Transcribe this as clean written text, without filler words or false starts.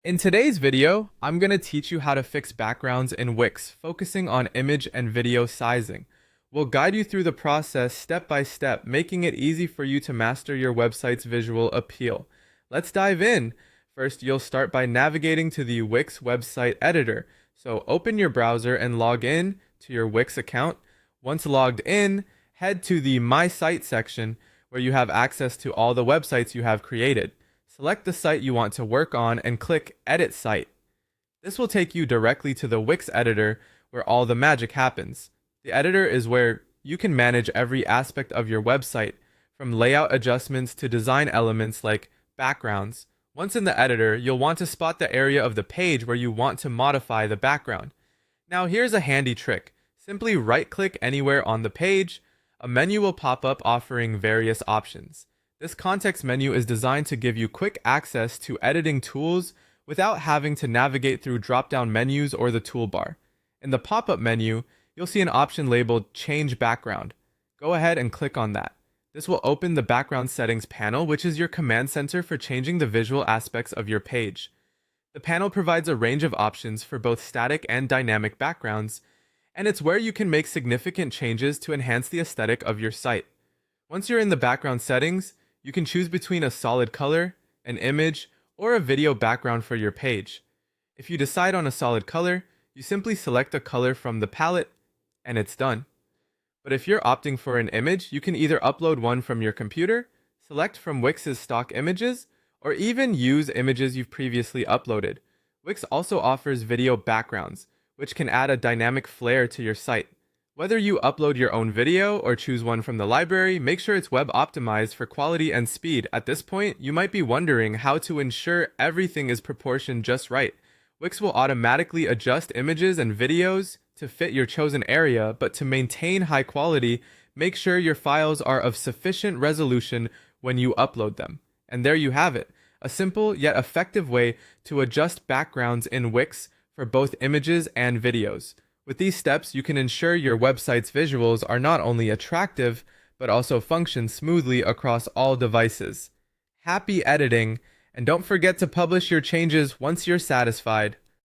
In today's video, I'm going to teach you how to fix backgrounds in Wix, focusing on image and video sizing. We'll guide you through the process step by step, making it easy for you to master your website's visual appeal. Let's dive in. First, you'll start by navigating to the Wix website editor. So open your browser and log in to your Wix account. Once logged in, head to the My Site section where you have access to all the websites you have created. Select the site you want to work on and click Edit Site. This will take you directly to the Wix editor where all the magic happens. The editor is where you can manage every aspect of your website, from layout adjustments to design elements like backgrounds. Once in the editor, you'll want to spot the area of the page where you want to modify the background. Now here's a handy trick. Simply right-click anywhere on the page. A menu will pop up offering various options. This context menu is designed to give you quick access to editing tools without having to navigate through drop-down menus or the toolbar. In the pop-up menu, you'll see an option labeled Change Background. Go ahead and click on that. This will open the Background Settings panel, which is your command center for changing the visual aspects of your page. The panel provides a range of options for both static and dynamic backgrounds, and it's where you can make significant changes to enhance the aesthetic of your site. Once you're in the background settings, you can choose between a solid color, an image, or a video background for your page. If you decide on a solid color, you simply select a color from the palette, and it's done. But if you're opting for an image, you can either upload one from your computer, select from Wix's stock images, or even use images you've previously uploaded. Wix also offers video backgrounds, which can add a dynamic flair to your site. Whether you upload your own video or choose one from the library, make sure it's web optimized for quality and speed. At this point, you might be wondering how to ensure everything is proportioned just right. Wix will automatically adjust images and videos to fit your chosen area, but to maintain high quality, make sure your files are of sufficient resolution when you upload them. And there you have it, a simple yet effective way to adjust backgrounds in Wix for both images and videos. With these steps, you can ensure your website's visuals are not only attractive, but also function smoothly across all devices. Happy editing, and don't forget to publish your changes once you're satisfied.